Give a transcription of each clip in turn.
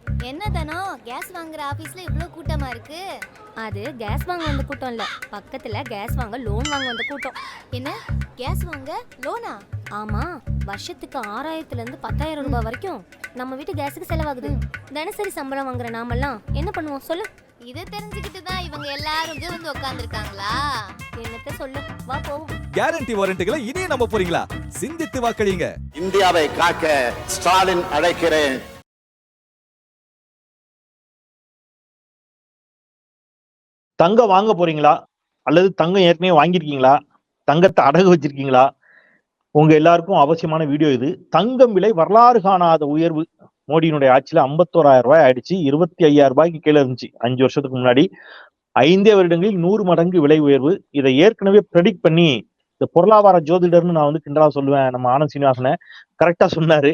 என்ன தானோ கேஸ் வாங்குற ஆபீஸ்ல இவ்ளோ கூட்டமா இருக்கு? அது கேஸ் வாங்க வந்த கூட்டம் இல்ல, பக்கத்துல கேஸ் வாங்க லோன் வாங்க வந்த கூட்டம். என்ன கேஸ் வாங்க லோனா? ஆமா, வருஷத்துக்கு 6000ல இருந்து 10,000 ரூபாய் வரைக்கும் நம்ம வீட்டு கேஸுக்கு செலவாகுது. தினசரி சம்பளம் வாங்குற நாமெல்லாம் என்ன பண்ணுவோம் சொல்லு? இதை தெரிஞ்சுக்கிட்டு தான் இவங்க எல்லாரும் இங்க வந்து உட்கார்ந்துருக்காங்களா? என்னத்த சொல்லு, வா போவோம். கேரண்டி வாரண்டிகளை இனியே நம்ப போறீங்களா? சிந்தித்து வாக்களிங்க. இந்தியாவை காக்க ஸ்டாலின் அழைக்கிறேன். தங்கம் வாங்க போறீங்களா அல்லது தங்கம் ஏற்கனவே வாங்கியிருக்கீங்களா? தங்கத்தை அடகு வச்சிருக்கீங்களா? உங்க எல்லாருக்கும் அவசியமான வீடியோ இது. தங்கம் விலை வரலாறு காணாத உயர்வு. மோடியினுடைய ஆட்சியில 51,000 ரூபாய் ஆயிடுச்சு. 25,000 ரூபாய்க்கு கீழே இருந்துச்சு 5 வருஷத்துக்கு முன்னாடி. 5 வருடங்களில் 100 மடங்கு விலை உயர்வு. இதை ஏற்கனவே ப்ரெடிக்ட் பண்ணி இந்த பொருளாதார ஜோதிடர்னு நான் வந்து கிண்டலா சொல்லுவேன், நம்ம ஆனந்த் சீனிவாசனை கரெக்டா சொன்னாரு.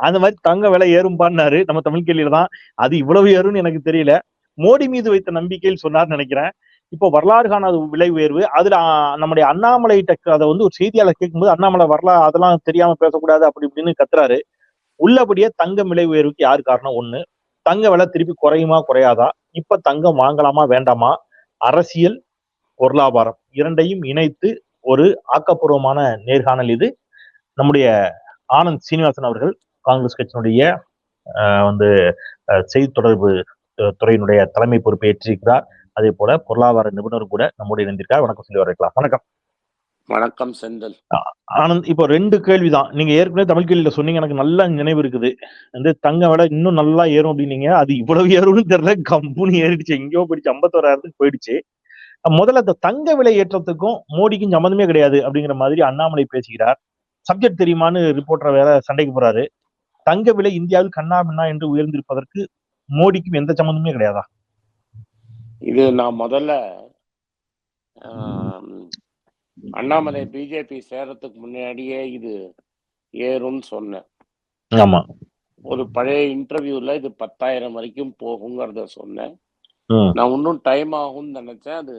அந்த மாதிரி தங்க விலை ஏறும்பான்னாரு நம்ம தமிழ் கேள்வியில தான். அது இவ்வளவு ஏறும்னு எனக்கு தெரியல. மோடி மீது வைத்த நம்பிக்கையில் சொன்னார்னு நினைக்கிறேன். இப்போ வரலாறு காணாத விலை உயர்வு. அதுல நம்முடைய அண்ணாமலை அதை வந்து ஒரு செய்தியாளர் கேட்கும்போது அண்ணாமலை வரலாறு அதெல்லாம் தெரியாம பேசக்கூடாது அப்படி இப்படின்னு கத்துறாரு. உள்ளபடியே தங்கம் விலை உயர்வுக்கு யாரு காரணம்? ஒண்ணு, தங்க விலை திருப்பி குறையுமா குறையாதா? இப்ப தங்கம் வாங்கலாமா வேண்டாமா? அரசியல், பொருளாதாரம் இரண்டையும் இணைத்து ஒரு ஆக்கப்பூர்வமான நேர்காணல் இது. நம்முடைய ஆனந்த் சீனிவாசன் அவர்கள் காங்கிரஸ் கட்சியினுடைய வந்து செய்தி தொடர்பு துறையினுடைய தலைமை பொறுப்பை ஏற்றிருக்கிறார். அதே போல பொருளாதார நிபுணரும் கூட நம்முடைய இணைந்திருக்கார். வணக்கம் சொல்லி வரலாம். வணக்கம். வணக்கம் செந்தில். ஆனந்த், இப்போ 2 கேள்விதான். நீங்க ஏற்கனவே தமிழ் கேள்வியில சொன்னீங்க, எனக்கு நல்ல நினைவு இருக்குது. வந்து தங்க விலை இன்னும் நல்லா ஏறும் அப்படின்னீங்க. அது இவ்வளவு ஏறும்னு தெரியல, கம்பெனி ஏறிடுச்சு, எங்கேயோ போயிடுச்சு, 51,000 போயிடுச்சு. முதல்ல இந்த தங்க விலை ஏற்றத்துக்கும் மோடிக்கும் சம்மந்தமே கிடையாது அப்படிங்கிற மாதிரி அண்ணாமலை பேசுகிறார். சப்ஜெக்ட் தெரியுமான்னு ரிப்போர்ட்டர் வேற சண்டைக்கு போறாரு. தங்க விலை இந்தியாவில் கண்ணாபின்னா என்று உயர்ந்திருப்பதற்கு மோடிக்கும் எந்த சம்மந்தமே கிடையாதா? இது நான் முதல்ல அண்ணாமலை பிஜேபி சேரத்துக்கு முன்னாடியே இது ஏறும்னு சொன்னேன். ஆமா, ஒரு பழைய இன்டர்வியூல இது 10,000 வரைக்கும் போகுங்கிறத சொன்னேன். நான் இன்னும் டைம் ஆகும்னு நினைச்சேன். அது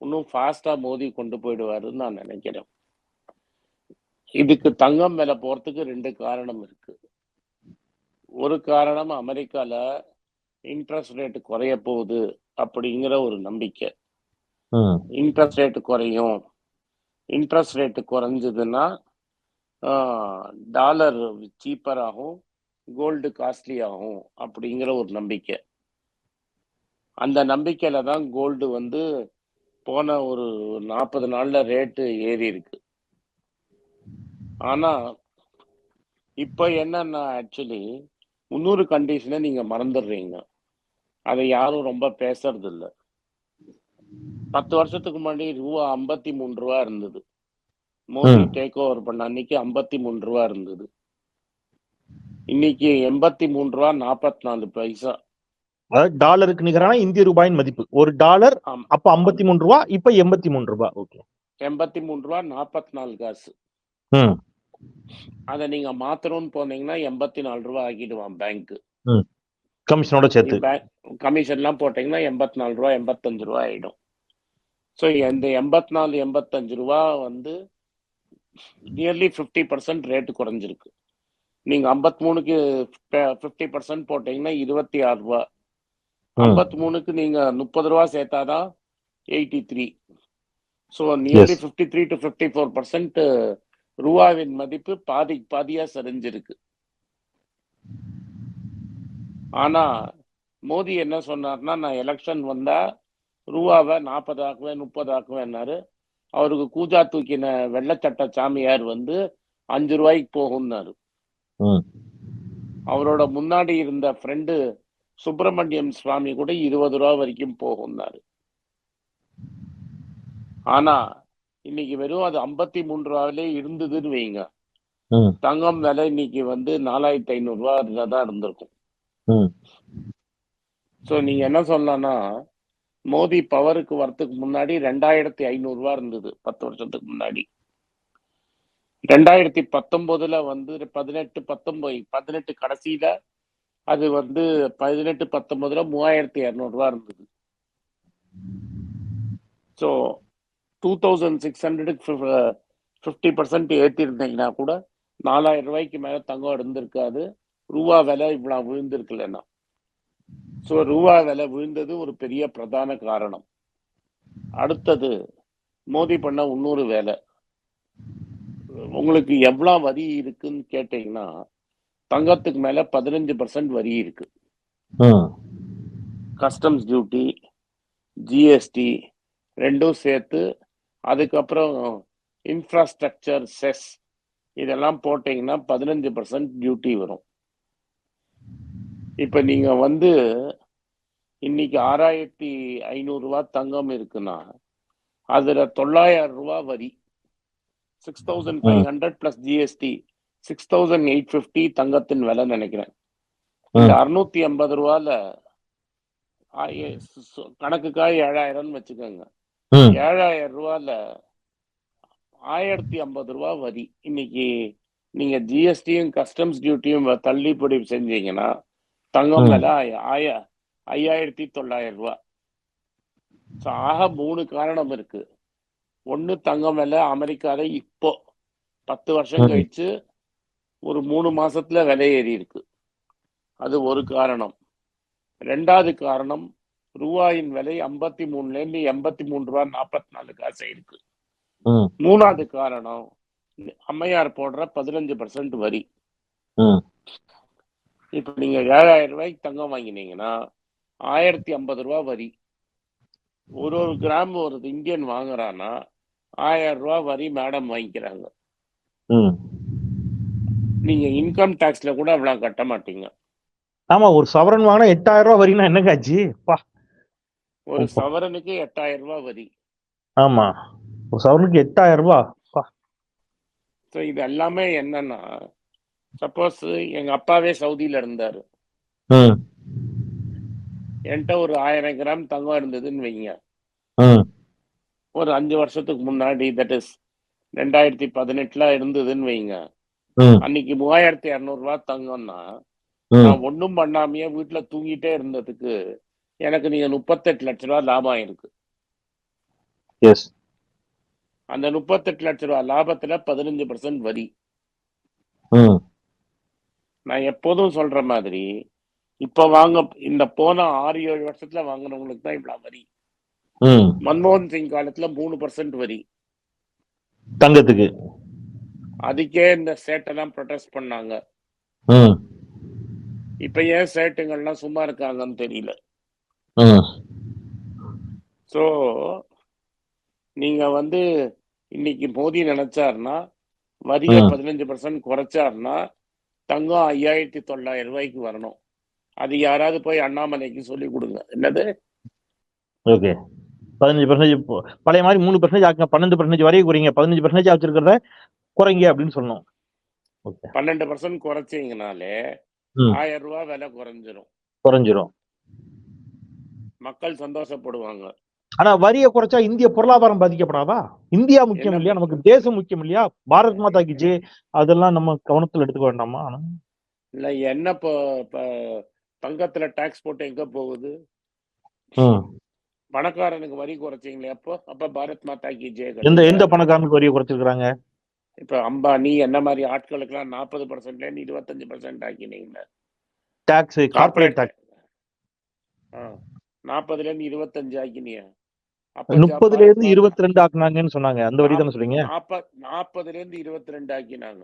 இன்னும் ஃபாஸ்டா மோதி கொண்டு போயிடுவாருன்னு நான் நினைக்கிறேன். இதுக்கு தங்கம் விலை போறதுக்கு 2 காரணம் இருக்கு. ஒரு காரணம், அமெரிக்கால இன்ட்ரெஸ்ட் ரேட் குறைய போகுது அப்படிங்கிற ஒரு நம்பிக்கை. இன்ட்ரெஸ்ட் ரேட் குறையும், இன்ட்ரெஸ்ட் ரேட் குறைஞ்சதுன்னா டாலர் சீப்பர் ஆகும், கோல்டு காஸ்ட்லி ஆகும் அப்படிங்கிற ஒரு நம்பிக்கை. அந்த நம்பிக்கையில தான் கோல்டு வந்து போன ஒரு 40 நாள்ல ரேட்டு ஏறி இருக்கு. ஆனா இப்ப என்னன்னா, ஆக்சுவலி இன்னொரு கண்டிஷனை நீங்க மறந்துடுறீங்க. அதை யாரும் ரொம்ப பேசுறது இல்லை. 10 வருஷத்துக்கு முன்னாடி ரூபா 53 ரூபா இருந்தது. மோடி டேக் ஓவர் பண்ண அன்னைக்கு 53 ரூபா இருந்தது. இன்னைக்கு 83 ரூபா 44 பைசா. அதாவது டாலருக்கு நிகரான இந்திய ரூபாயின் மதிப்பு. ஒரு டாலர் அப்ப 53 ரூபா, இப்ப 83 ரூபா. ஓகே, 83 ரூபா 44 காசு. அதை நீங்க மாத்தணும்னு போனீங்கன்னா 84 ரூபா ஆக்கிடுவான் பேங்க். கமிஷனோட சேர்த்து கமிஷன் எல்லாம் போட்டீங்கன்னா 84 ரூபா 85 ரூபா ஆயிடும். ஸோ இந்த 84 85 ரூபா வந்து நியர்லி 50% ரேட்டு குறைஞ்சிருக்கு. நீங்க 53க்கு 50% போட்டீங்கன்னா 26 ரூபா. 53க்கு நீங்க 30 ரூபா சேர்த்தாதான் 83. ஸோ நியர்லி 53 to 54% ரூபாவின் மதிப்பு பாதியா சரிஞ்சிருக்கு. ஆனா மோடி என்ன சொன்னார்னா, நான் எலெக்ஷன் வந்தா ரூபாவை 40 ஆக்குவேன் 30 ஆக்குவேன்னாரு. அவருக்கு கூஜா தூக்கின வெள்ளச்சட்ட சாமியார் வந்து 5 ரூபாய்க்கு போகும்னாரு. அவரோட முன்னாடி இருந்த ஃப்ரெண்டு சுப்பிரமணியம் சுவாமி கூட 20 ரூபா வரைக்கும் போகும்னாரு. ஆனா இன்னைக்கு வெறும் அது 53 ரூபாவிலே இருந்ததுன்னு வைங்க, தங்கம் விலை இன்னைக்கு வந்து 4,500 ரூபா தான் இருந்திருக்கும். ஸோ நீங்க என்ன சொல்லலாம்னா, மோடி பவருக்கு வரத்துக்கு முன்னாடி 2,500 ரூபா இருந்தது 10 வருஷத்துக்கு முன்னாடி. 2019 வந்து 18 கடைசியில அது வந்து 18-19 3,200 ரூபா இருந்தது. ஸோ 2,600க்கு 50% ஏற்றிருந்தீங்கன்னா கூட 4,000 ரூபாய்க்கு மேல தங்கம் இருந்திருக்காது. ரூபா விலை இவ்வளவு விழுந்திருக்குல்லன்னா. ஸோ ரூபா விலை விழுந்தது ஒரு பெரிய பிரதான காரணம். அடுத்தது மோடி பண்ண இன்னொரு வேலை. உங்களுக்கு எவ்வளவு வரி இருக்குன்னு கேட்டீங்கன்னா தங்கத்துக்கு மேல 15% வரி இருக்கு. கஸ்டம்ஸ் டியூட்டி, ஜிஎஸ்டி ரெண்டும் சேர்த்து, அதுக்கப்புறம் இன்ஃப்ராஸ்ட்ரக்சர் செஸ் இதெல்லாம் போட்டீங்கன்னா 15% டியூட்டி வரும். இப்ப நீங்க வந்து இன்னைக்கு 6500 ரூபாய் தங்கம் இருக்குன்னா அதுல 900 ரூபாய் வரி, 6500 பிளஸ் ஜிஎஸ்டி 6850 தங்கத்தின் விலை நினைக்கிறேன். இந்த 680 ரூபாயில கணக்குக்காக 7000 வச்சுக்கோங்க. 7000 ரூபாயில 1050 ரூபாய் வரி. இன்னைக்கு நீங்க ஜிஎஸ்டியும் கஸ்டம்ஸ் டியூட்டியும் தள்ளுபடி செஞ்சீங்கன்னா தங்கம் விலை 5900 ரூபாய். ஆக 3 காரணம் இருக்கு. ஒண்ணு, தங்கம் விலை அமெரிக்கால இப்போ 10 வருஷம் கழிச்சு ஒரு 3 மாசத்துல விலை ஏறி இருக்கு. அது ஒரு காரணம். ரெண்டாவது காரணம், ரூபாயின் விலை 53ல இருந்து 83 ரூபாய் 44 காசு இருக்கு. மூணாவது காரணம், அம்மையார் போடுற 15% வரி. இப்ப நீங்க 7000 ரூபாய்க்கு தங்கம் வாங்கினீங்கன்னா 1050 ரூபாய் வரி. ஒரு கிராம் ஒரு இந்தியன் வாங்குறான்னா 1000 ரூபாய் வரி மேடம் வாங்கிக்கிறாங்க. நீங்க இன்கம் டாக்ஸ்ல கூட அவ்வளவு கட்ட மாட்டீங்க. ஆமா, ஒரு சவரன் வாங்கினா 8000 ரூபாய் வரினா என்னங்க ஆச்சு? ஒரு சவரனுக்கு 8000 ரூபாய் வரி. ஆமா, ஒரு சவரனுக்கு 8000 ரூபாய். இது எல்லாமே என்னன்னா, சப்போஸ் எங்க அப்பாவே சவுதியில இருந்தாரு, என்கிட்ட ஒரு 1000 கிராம் தங்கம் இருந்ததுன்னு வைங்க, ஒரு 5 வருஷத்துக்கு முன்னாடி, தட் இஸ் 2018 இருந்ததுன்னு வைங்க, அன்னைக்கு 3200 ரூபாய் தங்கம்னா நான் ஒன்னும் பண்ணாமையே வீட்டுல தூங்கிட்டே இருந்ததுக்கு எனக்கு நீங்க 38 லட்சம் ரூபாய் லாபம் இருக்கு. அந்த 38 லட்சம் ரூபாய் லாபத்துல 15% வரி. நான் எப்போதும் சொல்ற மாதிரி இப்ப இந்த போன 6-7 வருஷத்துல வாங்கினவங்களுக்கு தான் இவ்வளவு வரி. மன்மோகன் சிங் காலத்துல 3% வரி தங்கத்துக்கு. அதுக்கே இந்த சேட்டெல்லாம் ப்ரொடெஸ்ட் பண்ணாங்க. இப்ப ஏன் சேட்டுங்கள்லாம் சும்மா இருக்காங்கன்னு தெரியல. சோ நீங்க வந்து இன்னைக்கு மோடி நினைச்சாருன்னா வரிய 15% குறைச்சாருன்னா தங்கம் 5900 ரூபாய்க்கு வரணும். அது யாராவது போய் அண்ணாமலைக்கு சொல்லி கொடுங்க. என்னது? ஓகே, 15% பழைய மாதிரி 3% ஆக்குங்க, 12% வரையும் குறைங்க, 15% வச்சிருக்கிறத குறைங்க அப்படின்னு சொன்னோம். 12% குறைச்சிங்கனாலே 1000 ரூபாய் விலை குறைஞ்சிரும். மக்கள் சந்தோஷப்படுவாங்க. ஆனா வரியை குறைச்சா இந்திய பொருளாதாரம் பாதிக்கப்படாதா? இந்தியா முக்கியம் இல்லையா? நமக்கு தேசம் முக்கியம் இல்லையா? பாரத் மாதா கி ஜெய் அதெல்லாம் நம்ம கவனத்துல எடுத்துக்க வேண்டாமா? இல்ல, என்ன தங்கத்துல டாக்ஸ் போட்டு எங்க போகுது? பணக்காரனுக்கு வரி குறைச்சிங்களே, அப்ப பாரத் மாதா கி ஜெய். எந்த பணக்காரனுக்கு வரியை குறைச்சிருக்காங்க? இப்ப அம்பானி என்ன மாதிரி ஆட்களுக்கு எல்லாம் 40%ல 25% ஆக்கினீங்க டாக்ஸ், கார்பரேட் டாக்ஸ். 40ல இருந்து 25 ஆக்கினிய, 30ல இருந்து 22 ஆக்குனாங்கன்னு சொன்னாங்க. அந்த வரி தானே சொல்றீங்க? 40ல இருந்து 22 ஆக்கினாங்க.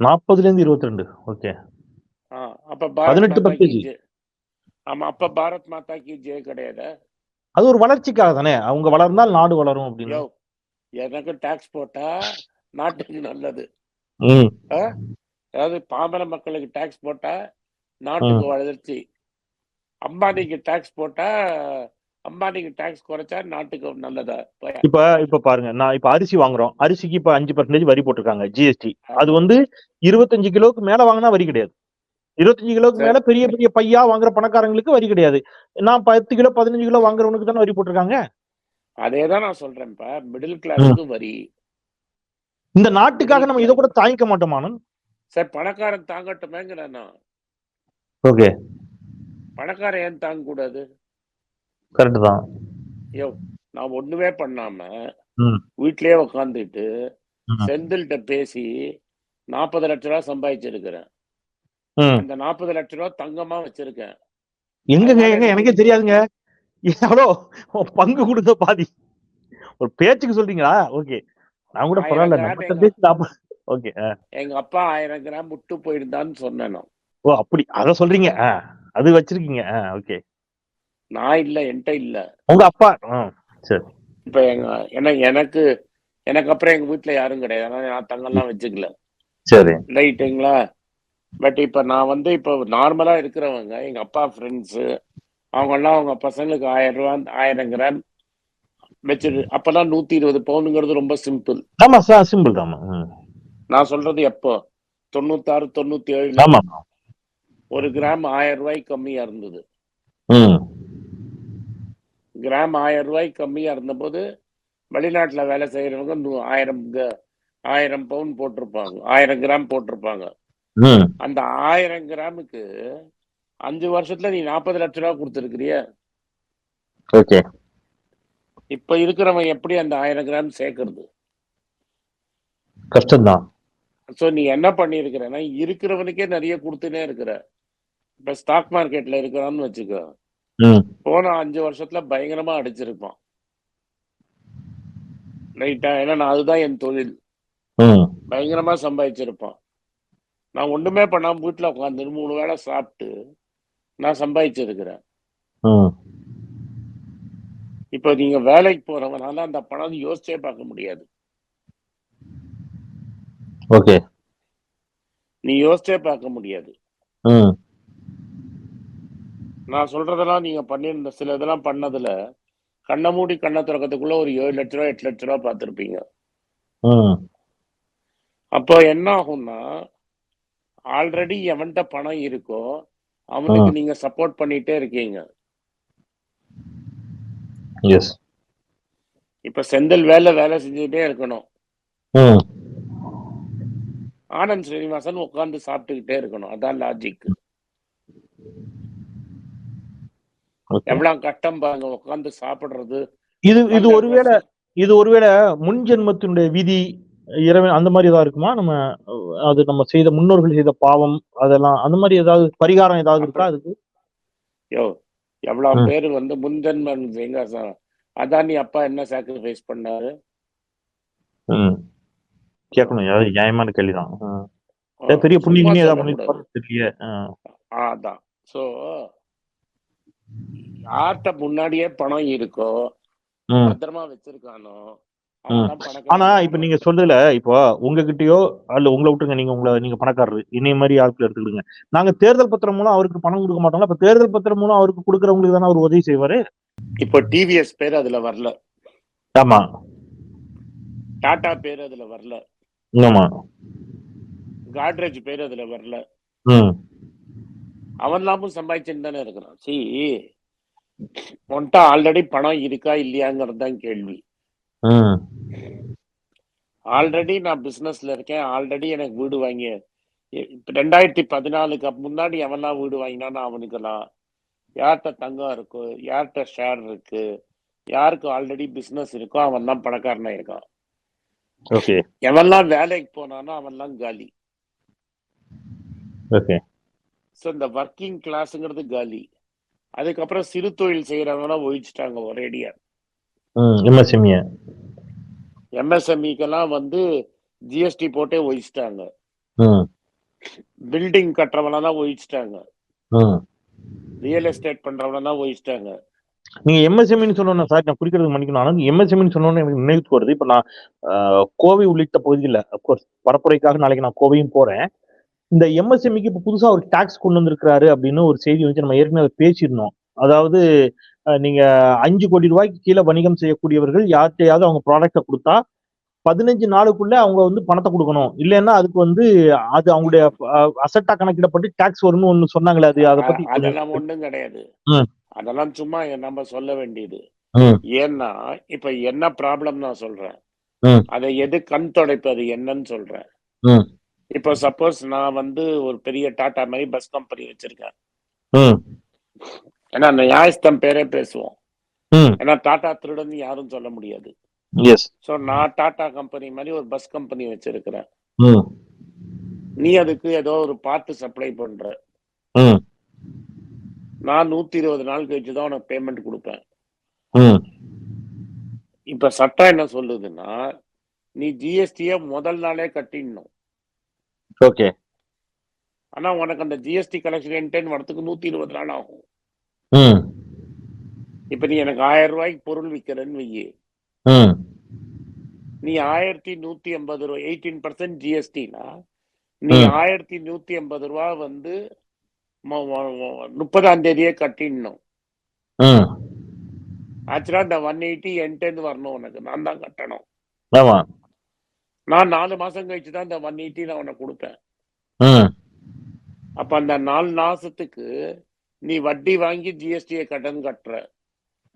40ல இருந்து 22. ஓகே. அப்ப 18%. ஆமா, அப்ப பாரத் மாதா கி ஜெய் கிடையாது. அது ஒரு வளர்ச்சிக்காக தானே, அவங்க வளர்ந்தால் நாடு வளரும் அப்படின்னு. எனக்கு டாக்ஸ் போட்டா நாட்டுக்கு நல்லது. அதாவது பாமர மக்களுக்கு டாக்ஸ் போட்டா நாட்டுக்கு வளர்ச்சி. அம்பானிக்கு டாக்ஸ் போட்டா, அம்பானிக்கு டாக்ஸ் குறைச்சா நாட்டுக்கு நல்லதா? இப்ப பாருங்க, நான் இப்ப அரிசி வாங்குறோம், அரிசிக்கு இப்ப 5% வரி போட்டிருக்காங்க, ஜிஎஸ்டி. அது வந்து 25 கிலோக்கு மேல வாங்கினா வரி கிடையாது. 25 கிலோக்கு மேல பெரிய பெரிய பையா வாங்குற பணக்காரங்களுக்கு வரி கிடையாது. நான் 10 கிலோ 15 கிலோ வாங்குறவனுக்கு தானே வரி போட்டிருக்காங்க. அதேதான் நான் சொல்றேன். மிடில் கிளாஸுக்கு வரி. இந்த நாட்டுக்காக நம்ம இதை கூட தாங்கிக்க மாட்டோமானு சார்? பணக்காரன் தாங்கட்டுமேங்கிறேன். ஓகே, பணக்காரன் ஏன் தாங்க கூடாது? கரெக்ட் தான். நான் ஒண்ணுமே பண்ணாம வீட்லயே உட்காந்துட்டு செந்தில்கிட்ட பேசி 40 லட்சம் ரூபாய் சம்பாதிச்சிருக்கிறேன். அந்த 40 லட்சம் ரூபாய் தங்கமா வச்சிருக்கேன். எங்கங்க அதனால எங்க எனக்கு எனக்கே தெரியாதுங்க. எவ்வளோ பங்கு கொடுங்க பாதி. ஒரு பேச்சுக்கு சொல்றீங்களா? ஓகே. நான் கூட 1000 பரவாயில்ல. கிராம் நம்மட்ட பேசி ஓகே. எங்க அப்பா 1000 கிராம் விட்டு போயிருந்தான்னு சொன்னேன் நான். ஓ! அப்படி. அத சொல்றீங்க. அது வச்சிருக்கீங்க. ஓகே. நான் இல்ல, என்கிட்ட இல்ல. உங்க அப்பா சரி. இப்ப எனக்கு எனக்கு அப்புறம் எங்க வீட்டுல யாரும் கிடையாது. அதனால நான் தங்கம்லாம் வச்சுக்கல. சரி. ரைட்டுங்களா? பட் இப்ப நான் வந்து இப்போ நார்மலா இருக்கிறவங்க, எங்க அப்பா ஃப்ரெண்ட்ஸ் அவங்க எல்லாம் அவங்க பசங்களுக்கு 1000 ரூபாய் 1000 கிராம் வச்சிரு. அப்பெல்லாம் 120 பவுனுங்கிறது ரொம்ப சிம்பிள். ஆமா சிம்பிள் தான். நான் சொல்றது எப்போ 96 97 ஆமா. ஒரு கிராம் 1000 ரூபாய்க்கு கம்மியா இருந்தது. ம். கிராம் 1000 ரூபாய்க்கு கம்மியா இருந்தபோது வெளிநாட்டுல வேலை செய்யறவங்க 1000 பவுன் போட்டிருப்பாங்க, 1000 கிராம் போட்டிருப்பாங்க. ம். அந்த 1000 கிராமுக்கு 5 வருஷத்துல நீ 40 லட்சம் ரூபாய் கொடுத்துருக்கிறிய. ஓகே. இப்ப இருக்கிறவன் எப்படி அந்த 1000 கிராம் சேர்க்கறது? கஷ்டம்தான். சோ நீ என்ன பண்ணிருக்கிறன்னா இருக்கிறவனுக்கே நிறைய கொடுத்துனே இருக்கிற. இப்ப ஸ்டாக் மார்க்கெட்ல இருக்கிறான்னு வச்சுக்கோ, ம். போன 5 வருஷத்துல பயங்கரமா அடிச்சிருப்பான். ரைட்டா? ஏன்னா நான் அதுதான் என் தொழில். ம். பயங்கரமா சம்பாதிச்சிருப்பான். நான் ஒண்ணுமே பண்ணாம வீட்டுல உட்காந்து 3 வேளை சாப்பிட்டு நான் சம்பாதிச்சிருக்கிறேன். ம். இப்ப நீங்க வேலைக்கு போறவனால அந்த பணம் யோசிச்சே பார்க்க முடியாது. ஓகே. நீ யோசிச்சே பார்க்க முடியாது. ம். நான் சொல்றதெல்லாம் நீங்க பண்ணிருந்த சில இதெல்லாம் பண்ணதுல கண்ணை மூடி கண்ணை திறக்கிறதுக்குள்ள ஒரு 7 லட்ச ரூபா 8 லட்ச ரூபா பார்த்திருப்பீங்க. ம். அப்போ என்ன ஆகும்னா ஆல்ரெடி எவன்கிட்ட பணம் இருக்கோ அவனுக்கு நீங்க சப்போர்ட் பண்ணிட்டே இருக்கீங்க. எஸ். இப்ப செந்தில் வேலை செஞ்சுட்டே இருக்கணும், ம். ஆனந்த் ஸ்ரீனிவாசன் உட்கார்ந்து சாப்பிட்டுக்கிட்டே இருக்கணும். அதான் லாஜிக். ஓகே. எவ்வளவு கஷ்டம் பாருங்க உட்கார்ந்து சாப்பிடுறது. இது 100% இது ஒருவேளை முன் ஜென்மத்தினுடைய விதி இறைவன் அந்த மாதிரி ஏதாவது இருக்குமா? அது நம்ம செய்த முன்னோர்கள் செய்த பாவம் அதெல்லாம் அந்த மாதிரி ஏதாவது பரிகாரம் ஏதாவது இருக்கா அதுக்கு? யோ எவ்வளவு பேர் வந்து முன்ஜென்மம் அதானி அப்பா என்ன சாக்ரிஃபைஸ் பண்ணாரு? கேட்கணும். ஏதாவது நியாயமான கேள்விதான். பெரிய புண்ணியம் ஏதாவது பண்ணிருப்பாரு தெரியல. அதான். சோ யார்கிட்ட முன்னாடியே பணம் இருக்கோ பத்திரமா வச்சிருக்கானோ. ஆனா இப்ப நீங்க சொல்றதுல இப்போ உங்ககிட்டயோ அல்ல உங்களை விட்டுருங்க, நீங்க பணக்காரரு இணைய மாதிரி ஆட்கள் எடுத்துக்கிடுங்க. நாங்க தேர்தல் பத்திரம் மூலம் அவருக்கு பணம் கொடுக்க மாட்டோம்ல. இப்ப தேர்தல் பத்திரம் மூலம் அவருக்கு கொடுக்கறவங்களுக்கு தானே அவர் உதவி செய்வாரு. இப்போ டிவிஎஸ் பேர் அதுல வரல. ஆமா. டாடா பேர் அதுல வரல. ஆமா. காட்ரேஜ் பேர் அதுல வரல. அவன் லாபம் சம்பாதிச்சுன்னு தானே இருக்கிறான். உன்கிட்ட ஆல்ரெடி பணம் இருக்கா இல்லையாங்கிறது தான் கேள்வி. ஆல்ரெடி நான் பிசினஸ்ல இருக்கேன், ஆல்ரெடி எனக்கு வீடு வாங்கி 2014க்கு முன்னாடி எவன்லாம் வீடு வாங்கினான்னு அவனுக்கெல்லாம் யார்கிட்ட தங்கம் இருக்கு, யார்கிட்ட ஷேர் இருக்கு, யாருக்கு ஆல்ரெடி பிசினஸ் இருக்கோ அவன் தான் பணக்காரனா இருக்கான். எவன்லாம் வேலைக்கு போனானோ அவன்லாம் காலி. இந்த ஒர்க்கிங் கிளாஸ்ங்கிறது காலி. அதுக்கப்புறம் சிறு தொழில் செய்யறவங்க ஒழிச்சுட்டாங்க ஒரேடியா. எம்எஸ்எம்இக்கெல்லாம் வந்து ஜிஎஸ்டி போட்டே ஒழிச்சிட்டாங்க. பில்டிங் கட்டுறவனெல்லாம் ஒழிச்சிட்டாங்க. ரியல் எஸ்டேட் பண்றவனெல்லாம் ஒழிச்சிட்டாங்க. நீங்க எம்எஸ்எம்இன்னு சொன்னோன்னா சார் நான் குறிக்கிறதுக்கு மன்னிக்கணும். ஆனால் எம்எஸ்எம்இன்னு சொன்னோன்னு எனக்கு நினைவுக்கு வருது. இப்ப நான் கோவை உள்ளிட்ட பகுதியில் அப்கோர்ஸ் பரப்புரைக்காக நாளைக்கு நான் கோவையும் போறேன். இந்த எம்எஸ்எம்இக்கு இப்ப புதுசா ஒரு டாக்ஸ் கொண்டு வந்திருக்கிறாரு அப்படின்னு ஒரு செய்தி வந்து நம்ம ஏற்கனவே பேசியிருந்தோம். அதாவது நீங்க 5 கோடி ரூபாய்க்கு கீழே வணிகம் செய்யக்கூடியவர்கள் யார்கிட்டையாவது அவங்க ப்ராடக்டை கொடுத்தா 15 நாளுக்குள்ள அவங்க வந்து பணத்தை கொடுக்கணும். இல்லைன்னா அதுக்கு வந்து அது அவங்களுடைய அசட்டா கணக்கிடப்பட்டு டாக்ஸ் வரும்னு ஒண்ணு சொன்னாங்களே, அது அதை பத்தி? அதெல்லாம் ஒண்ணும் கிடையாது. அதெல்லாம் சும்மா நம்ம சொல்ல வேண்டியது. ஏன்னா இப்ப என்ன ப்ராப்ளம் நான் சொல்றேன், அதை எது கண் துடைப்பது என்னன்னு சொல்றேன். இப்போ சப்போஸ் நான் வந்து ஒரு பெரிய டாடா மாதிரி பஸ் கம்பெனி வச்சிருக்கேன். ஏன்னா அந்த நியாயஸ்தம் பேரே பேசுவோம். ஏன்னா டாடா திருடன் யாரும் சொல்ல முடியாது. சோ நான் டாடா கம்பெனி மாதிரி ஒரு பஸ் கம்பெனி வச்சிருக்கிறேன். நீ அதுக்கு ஏதோ ஒரு பார்ட் சப்ளை பண்ற. நான் 120 நாள் கழிச்சு தான் உனக்கு பேமெண்ட் கொடுப்பேன். ம் இப்ப சட்டம் என்ன சொல்லுதுன்னா, நீ ஜிஎஸ்டிய முதல் நாளே கட்டிடணும். ஓகே. ஆனா உனக்கு அந்த ஜிஎஸ்டி கலெக்ஷன் என்டென் வரதுக்கு 120 நாள் ஆகும். ம் இப்ப நீ எனக்கு 1000 ரூபாய்க்கு பொருள் விற்கிறேன்னு வையே, ம் நீ 1180 ரூபாய் 18% ஜிஎஸ்டினா நீ ம் 1180 ரூபா வந்து 30ஆம் தேதியே கட்டிடணும். ம் ஆக்சுவலா இந்த 180 என்டென் வரணும், உனக்கு நான் தான் கட்டணும். ஆமா. நான் 4 மாசம் கழிச்சு தான் இந்த 180 நான் உனக்கு கொடுப்பேன். ம் அப்ப அந்த 4 மாசத்துக்கு நீ வட்டி வாங்கி ஜிஎஸ்டியை கட்டுற.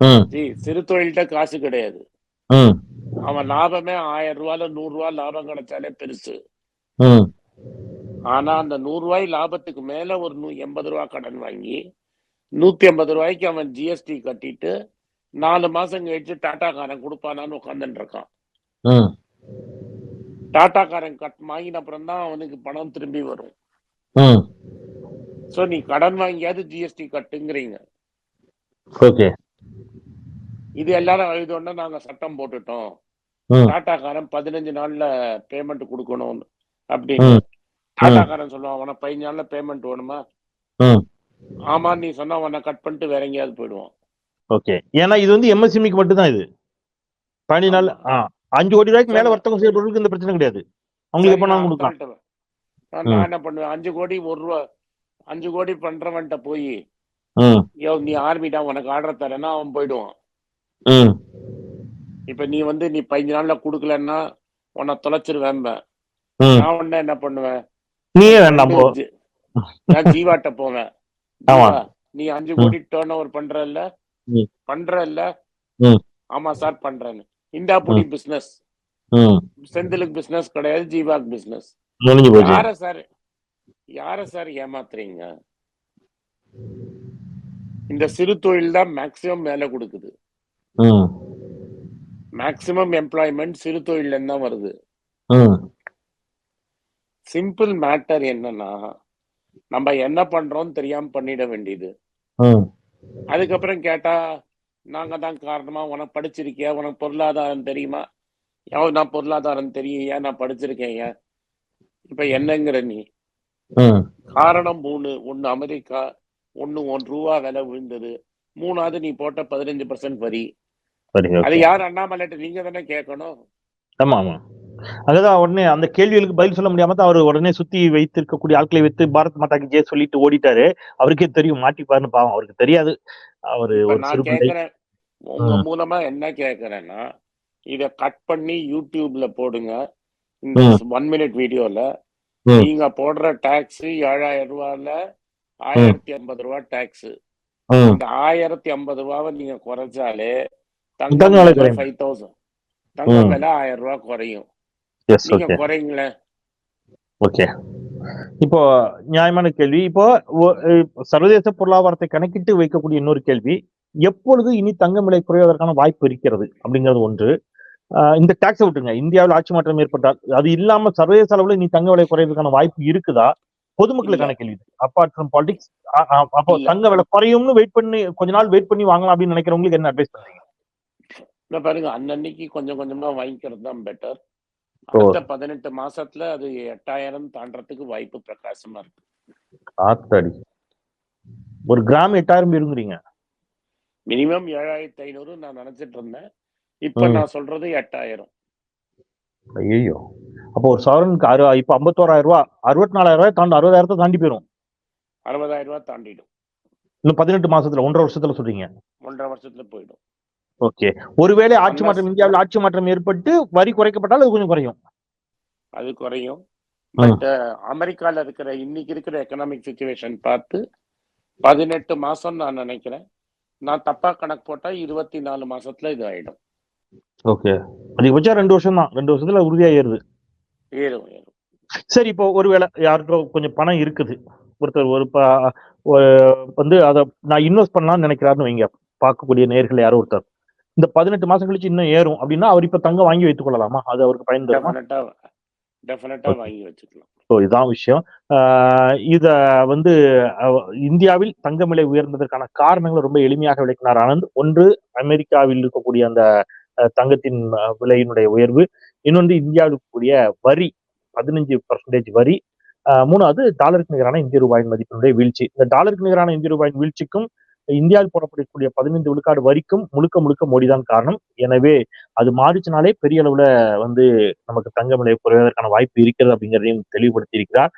ம் சிறு தொழில்கிட்ட காசு கிடையாது. ம் அவன் லாபமே 1000 ரூபாயில 100 ரூபாய் லாபம் கிடைச்சாலே பெருசு. ம் ஆனா அந்த 100 ரூபாய் லாபத்துக்கு மேல ஒரு 80 ரூபாய் கடன் வாங்கி 150 ரூபாய்க்கு அவன் ஜிஎஸ்டி கட்டிட்டு 4 மாசம் கழிச்சு டாட்டாக்காரன் கொடுப்பானான்னு உட்காந்துட்டு இருக்கான். ம் டாட்டாக்காரன் வாங்கின அப்புறம் தான் அவனுக்கு பணம் திரும்பி வரும். ம் சோ நீ கடன் வாங்கியாவது ஜிஎஸ்டி கட்டுங்கிறீங்க. ஓகே. இது எல்லாரும் எழுதோன்னா நாங்க சட்டம் போட்டுட்டோம், ம் டாட்டாக்காரன் 15 நாள்ல பேமெண்ட் கொடுக்கணும் அப்படின்னு. ம் ம் டாட்டாக்காரன் சொல்லுவான், உனக்கு 15 நாள்ல பேமெண்ட் வேணுமா? ம் ஆமா நீ சொன்னா உன்னை கட் பண்ணிட்டு வேற எங்கேயாவது போயிடுவான். ஓகே. ஏன்னா இது வந்து எம்எஸ்எம்இக்கு மட்டும் தான் இது. 15 நாள். ஆமா. 5 கோடி ரூபாய்க்கு மேல சரி வர்த்தகம் செய்யறவங்களுக்கு இந்த பிரச்சனை கிடையாது. அவங்களுக்கு சரி, எப்ப நான் நாளும் கொடுக்கலாம். மக்கள்கிட்ட நான் என்ன பண்ணுவேன், 5 கோடி 1 ரூபா 5 கோடி பண்றவன்ட்ட போய் ம் நீ ஆர்மிடா உனக்கு ஆர்டர் தரேன்னா அவன் போயிடுவான். ம் இப்ப நீ வந்து நீ 15 நாள்ல குடுக்கலன்னா உன்னை தொலைச்சிருவேன். ம் நான் உடனே என்ன பண்ணுவேன், நீயே என் வேண்டாம் ஃப்ரெண்டு போ. நான் ஜீவாட்ட போவேன். ஆமா. ஜீவா நீ 5 ம் கோடி டேர்ன் ஓவர் ம் பண்றல்ல? ம் ஆமா சார் பண்றேன்னு. இந்தா புடி ம் பிசினஸ். ம் செந்திலுக்கு பிசினஸ் கிடையாது, ஜீவாக்கு பிசினஸ். முடிஞ்சு போச்சு. யார சார் ஏமாத்துறீங்க? இந்த சிறு தொழில் தான் மேக்சிமம் வேலை கொடுக்குது. ம் மேக்சிமம் எம்ப்ளாய்மெண்ட் சிறு தொழில தான் வருது. ம் சிம்பிள் மேட்டர் என்னன்னா, நம்ம என்ன பண்றோம் தெரியாம பண்ணிட வேண்டியது. ம் அதுக்கப்புறம் கேட்டா நாங்க தான் காரணமா, உனக்கு படிச்சிருக்கியா, உனக்கு பொருளாதாரம் தெரியுமா? நான் பொருளாதாரம் தெரியும், ஏன் நான் படிச்சிருக்கேன், ஏன் இப்ப என்னங்கிற நீ? ம் காரணம் 3. 1 அமெரிக்கா, 1 1 ரூபா விலை விழுந்தது, 3வது நீ போட்ட 15% வரி. சரி. அது ஓகே. யார் அண்ணாமலைட்ட நீங்க தானே கேட்கணும். ஆமா ஆமா. அதுதான் உடனே அந்த கேள்விகளுக்கு பதில் சொல்ல முடியாம தான் அவர் உடனே சுத்தி வைத்திருக்கக்கூடிய ஆட்களை வைத்து பாரத் மாதாக்கு ஜெய் சொல்லிட்டு ஓடிட்டாரு. அவருக்கே தெரியும் மாட்டிப்பாருன்னு. பாவம் அவருக்கு தெரியாது. அவரு இப்ப ஒரு நான் சிறு பிள்ளை. கேட்கிறேன், உங்க ம் மூலமா என்ன கேட்கிறேன்னா, இத கட் பண்ணி யூடியூப்ல போடுங்க. இந்த ம் 1 மினிட் வீடியோல ம் நீங்க போடுற டாக்ஸ் 7000 ரூபாயில ம் 1050 ரூபாய் டாக்ஸ். ம் இந்த 1050 ரூபாவை நீங்க குறைச்சாலே தங்கம் தங்க விலை விலை குறையும். 5000, தங்கம் ம் விலை 1000 ரூபாய் குறையும். எஸ். நீங்க ஓகே. குறைங்களேன். ஓகே. இப்போ நியாயமான கேள்வி. இப்போ சர்வதேச பொருளாதாரத்தை கணக்கிட்டு வைக்கக்கூடிய இன்னொரு கேள்வி, எப்பொழுது இனி தங்கம் விலை குறைவதற்கான வாய்ப்பு இருக்கிறது அப்படிங்கிறது ஒன்று. இந்த டாக்ஸை விட்டுங்க, இந்தியாவில் ஆட்சி மாற்றம் ஏற்பட்டால் அது இல்லாம சர்வதேச அளவுல இனி தங்க விலை குறைவதற்கான வாய்ப்பு இருக்குதா? இல்ல பொதுமக்களுக்கான கேள்வி. Apart from politics. அப்போ இல்ல தங்க விலை குறையும்னு வெயிட் பண்ணி கொஞ்ச நாள் வெயிட் பண்ணி வாங்கலாம் அப்படின்னு நினைக்கிறவங்களுக்கு என்ன அட்வைஸ் பண்றீங்க? இந்த பாருங்க, அன்னன்னைக்கு கொஞ்சம் கொஞ்சமா வாங்கிக்கிறது தான் பெட்டர். ஓ அடுத்த 18 மாசத்துல அது 8000 தாண்டறதுக்கு வாய்ப்பு பிரகாசமா இருக்கு. ஆத்தாடி. ஒரு கிராம் 8000 இருந்துறீங்க. மினிமம் 7500 நான் நினைச்சிட்டு இருந்தேன். இப்ப ம் நான் சொல்றது 8000. ஐயோ. அப்போ ஒரு சவரனுக்கு இப்ப 51000 ரூபாய் 64000 ரூபாய் தாண்டி 60000 தாண்டி போயிரும். 60000 ரூபாய் தாண்டிடும். இன்னும் 18 மாசத்துல 1.5 வருஷத்துல சொல்றீங்க. 1.5 வருஷத்துல போயிடும். ஓகே. ஒருவேளை ஆட்சி அன்லஸ் மாற்றம் இந்தியாவில் ஆட்சி மாற்றம் ஏற்பட்டு வரி குறைக்கப்பட்டால் அது கொஞ்சம் குறையும். அது குறையும். ம் பட் அமெரிக்கால இருக்கிற இன்னைக்கு இருக்கிற எக்கனாமிக் சிச்சுவேஷன் பார்த்து 18 மாசம் நான் நினைக்கிறேன். நான் தப்பா கணக்கு போட்டா 24 மாசத்துல இது ஆயிடும். ஓகே. அதிகபட்சம் 2 வருஷம் தான். 2 வருஷத்துல உறுதியா ஏறுது. ஏறும் ஏறும். சரி. இப்போ ஒருவேளை யாருக்கோ கொஞ்சம் பணம் இருக்குது, ஒருத்தர் வந்து அதை நான் இன்வெஸ்ட் பண்ணலாம்னு நினைக்கிறாருன்னு வைங்க, பார்க்கக்கூடிய நேயர்கள் யாரோ ஒருத்தர் இந்த 18 மாசம் கழிச்சு இன்னும் ஏறும் அப்படின்னா அவர் இப்ப தங்கம் வாங்கி வைத்துக் கொள்ளலாமா? அது அவருக்கு பயன் தருமா? டெஃபினட்டா டெஃபினட்டா வாங்கி வச்சுக்கலாம். ஸோ இதான் விஷயம். இத வந்து இந்தியாவில் தங்கம் விலை உயர்ந்ததற்கான காரணங்களை ரொம்ப எளிமையாக விளக்கினார் ஆனந்த். ஒன்று, அமெரிக்காவில் இருக்கக்கூடிய அந்த தங்கத்தின் விலையினுடைய உயர்வு. இன்னொன்று, இந்தியாவில் இருக்கக்கூடிய வரி 15% வரி. மூணாவது, டாலருக்கு நிகரான இந்திய ரூபாயின் மதிப்பினுடைய வீழ்ச்சி. இந்த டாலருக்கு நிகரான இந்திய ரூபாயின் வீழ்ச்சிக்கும் இந்தியாவில் போடப்படக்கூடிய 15 விழுக்காடு வரிக்கும் முழுக்க மோடிதான் காரணம். எனவே அது மாறிச்சுனாலே பெரிய அளவுல வந்து நமக்கு தங்க விலை குறைவதற்கான வாய்ப்பு இருக்கிறது அப்படிங்கிறதையும் தெளிவுபடுத்தி இருக்கிறார்.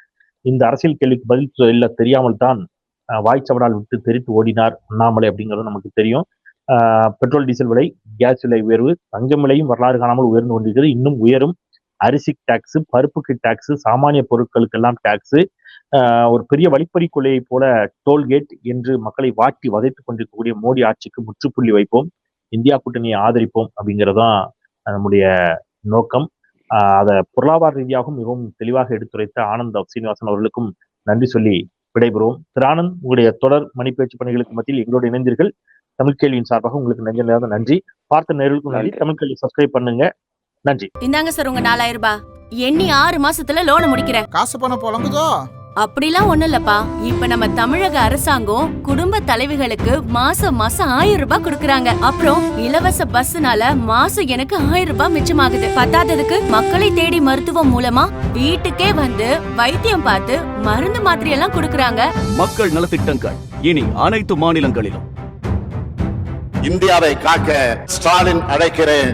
இந்த அரசியல் கேள்விக்கு பதில் சொல்ல தெரியாமல் தான் வாய்ச்சவடால் விட்டு தெரித்து ஓடினார் அண்ணாமலை அப்படிங்கிறது நமக்கு தெரியும். பெட்ரோல் டீசல் விலை, கேஸ் விலை உயர்வு, தங்கம் விலையும் வரலாறு காணாமல் உயர்ந்து கொண்டிருக்கிறது, இன்னும் உயரும். அரிசிக்கு டாக்ஸ், பருப்புக்கு டாக்ஸ், சாமானிய பொருட்களுக்கெல்லாம் டாக்ஸ். ஒரு பெரிய வழிப்பறி கொள்ளையை போல டோல்கேட் என்று மக்களை வாட்டி வதைத்துக் கொண்டிருக்கக்கூடிய மோடி ஆட்சிக்கு முற்றுப்புள்ளி வைப்போம், இந்தியா கூட்டணியை ஆதரிப்போம் அப்படிங்கிறதான் நம்முடைய நோக்கம். அதை பொருளாதார ரீதியாகவும் மிகவும் தெளிவாக எடுத்துரைத்த ஆனந்த் சீனிவாசன் அவர்களுக்கும் நன்றி சொல்லி விடைபெறுவோம். திரு ஆனந்த், உங்களுடைய தொடர் மணிப்பேச்சு பணிகளுக்கு மத்தியில் எங்களோடு இணைந்தீர்கள். தமிழ் கேள்வியின் சார்பாக உங்களுக்கு நெஞ்ச நன்றி. பார்த்த நேர்களுக்கும் நன்றி. தமிழ் கேள்வி சப்ஸ்கிரைப் பண்ணுங்க. நன்றி. இந்தாங்க சார் உங்க 4000 ரூபாய். எண்ணி 6 மாசத்துல லோன் முடிக்கிறேன். காசு பணம் புலங்குதோ? அப்படிலாம் ஒண்ணு இல்லப்பா. இப்ப நம்ம தமிழக அரசாங்கம் குடும்ப தலைவிகளுக்கு மாசம் 1000 ரூபாய் கொடுக்கறாங்க. அப்புறம் இலவச பஸ்னால மாசம் எனக்கு 1000 ரூபாய் மிச்சமாகுது. பத்தாததுக்கு மக்களை தேடி மருத்துவம் மூலமா வீட்டுக்கே வந்து வைத்தியம் பார்த்து மருந்து மாத்திரை எல்லாம் கொடுக்கறாங்க. மக்கள் நலத்திட்டங்கள் இனி அனைத்து மாநிலங்களிலும். இந்தியாவை காக்க ஸ்டாலின் அழைக்கிறேன்.